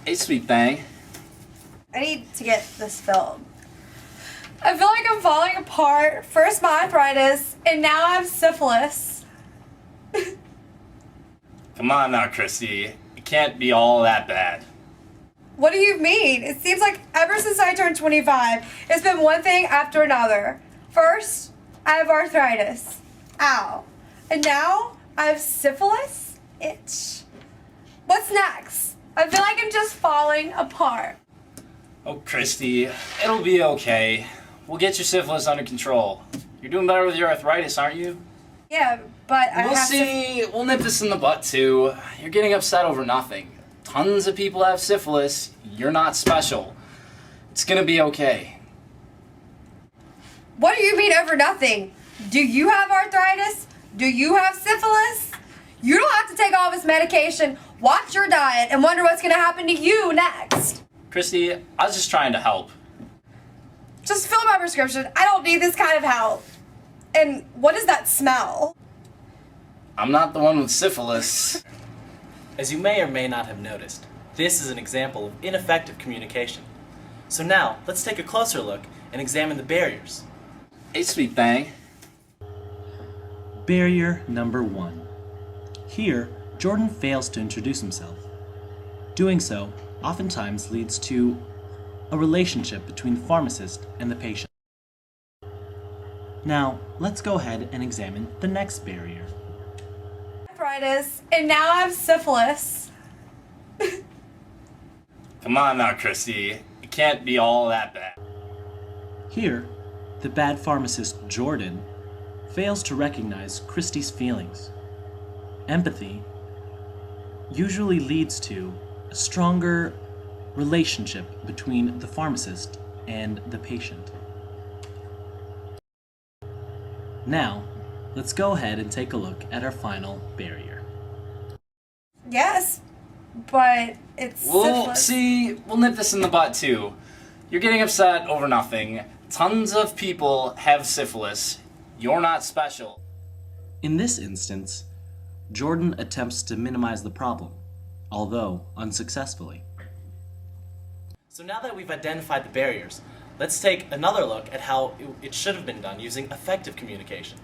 Hey, sweet thing. I need to get this filled. I feel like I'm falling apart. First my arthritis, and now I have syphilis. Come on now, Christy. It can't be all that bad. What do you mean? It seems like ever since I turned 25, it's been one thing after another. First, I have arthritis. Ow. And now I have syphilis? Itch. What's next? I feel like I'm just falling apart. Oh, Christy, it'll be okay. We'll get your syphilis under control. You're doing better with your arthritis, aren't you? Yeah, but I We'll have see. We'll nip this in the butt, too. You're getting upset over nothing. Tons of people have syphilis. You're not special. It's gonna be okay. What do you mean over nothing? Do you have arthritis? Do you have syphilis? You don't have to take all this medication, watch your diet, and wonder what's going to happen to you next. Christy, I was just trying to help. Just fill my prescription. I don't need this kind of help. And what is that smell? I'm not the one with syphilis. As you may or may not have noticed, this is an example of ineffective communication. So now, let's take a closer look and examine the barriers. Hey, sweet thing. Barrier number 1. Here, Jordan fails to introduce himself. Doing so oftentimes leads to a relationship between the pharmacist and the patient. Now, let's go ahead and examine the next barrier. Arthritis, and now I have syphilis. Come on now, Christy. It can't be all that bad. Here, the bad pharmacist Jordan fails to recognize Christy's feelings. Empathy usually leads to a stronger relationship between the pharmacist and the patient. Now, let's go ahead and take a look at our final barrier. Yes, but it's We'll syphilis. we'll nip this in the butt, too. You're getting upset over nothing. Tons of people have syphilis. You're not special. In this instance, Jordan attempts to minimize the problem, although unsuccessfully. So now that we've identified the barriers, let's take another look at how it should have been done using effective communication.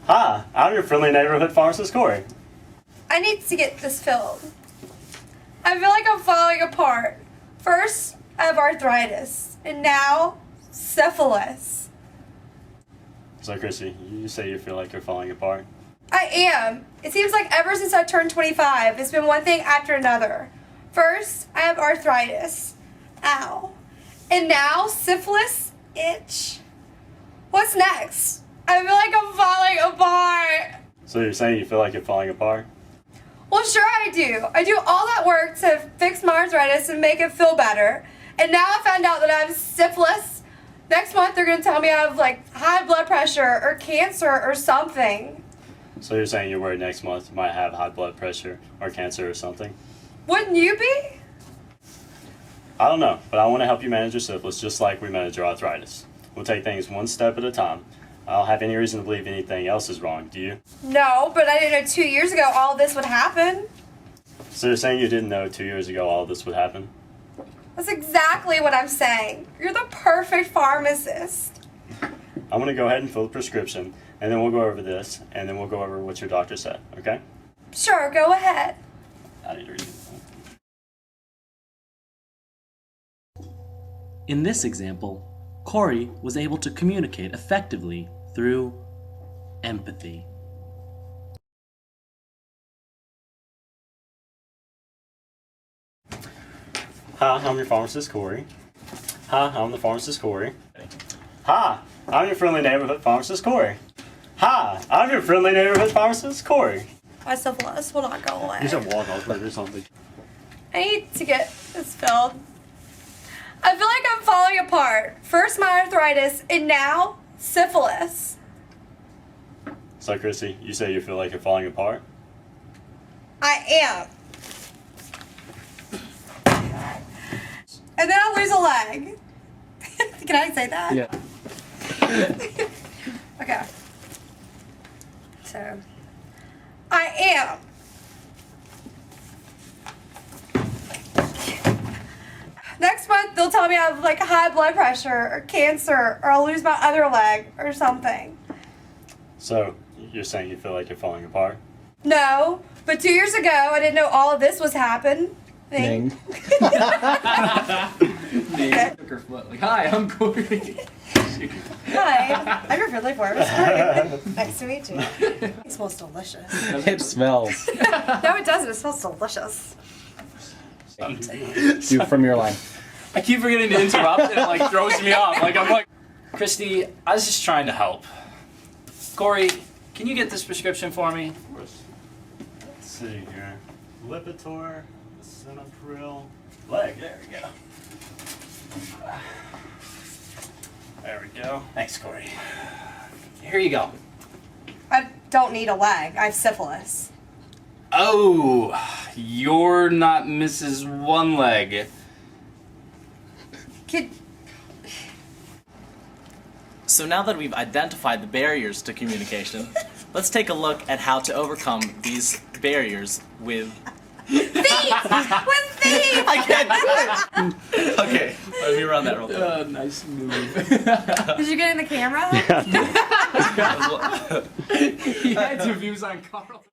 Hi, I'm your friendly neighborhood pharmacist, Corey. I need to get this filled. I feel like I'm falling apart. First, I have arthritis, and now syphilis. So, Chrissy, you say you feel like you're falling apart. I am. It seems like ever since I turned 25, it's been one thing after another. First, I have arthritis. Ow. And now, syphilis. Itch. What's next? I feel like I'm falling apart. So you're saying you feel like you're falling apart? Well, sure I do. I do all that work to fix my arthritis and make it feel better. And now I found out that I have syphilis. Next month, they're going to tell me I have, like, high blood pressure or cancer or something. So you're saying you're worried next month you might have high blood pressure or cancer or something? Wouldn't you be? I don't know, but I want to help you manage your syphilis just like we manage your arthritis. We'll take things one step at a time. I don't have any reason to believe anything else is wrong, do you? No, but I didn't know 2 years ago all of this would happen. So you're saying you didn't know 2 years ago all this would happen? That's exactly what I'm saying. You're the perfect pharmacist. I'm going to go ahead and fill the prescription, and then we'll go over this, and then we'll go over what your doctor said, okay? Sure, go ahead. I need to read it. In this example, Corey was able to communicate effectively through empathy. Hi, I'm your pharmacist, Corey. Hi, I'm the pharmacist, Corey. Hi, I'm your friendly neighborhood pharmacist, Corey. Hi, I'm your friendly neighborhood pharmacist, Corey. My syphilis will not go away. You should walk off or something. I need to get this filled. I feel like I'm falling apart. First my arthritis, and now syphilis. So, Chrissy, you say you feel like you're falling apart? I am. And then I'll lose a leg. Can I say that? Yeah. Okay. So, I am. next month they'll tell me I have like high blood pressure or cancer or I'll lose my other leg or something. So, you're saying you feel like you're falling apart? No, but 2 years ago I didn't know all of this was happening. Ning. Okay. Took her foot. Like, hi, I'm Corey. Hi, I'm your friendly pharmacist. Nice to meet you. It smells delicious. It smells. No, it doesn't. It smells delicious. You from your line. I keep forgetting to interrupt and it like throws me off. Like I'm like, Christy, I was just trying to help. Corey, can you get this prescription for me? Of course. Let's see here. Lipitor, Lisinopril, leg. There we go. There we go. Thanks, Corey. Here you go. I don't need a leg. I have syphilis. Oh, you're not Mrs. One Leg. Kid, So now that we've identified the barriers to communication, let's take a look at how to overcome these barriers with... thief! With thief! I can't do it! Okay, let me run that real quick. Nice move. Did you get in the camera? He had 2 views on Carl.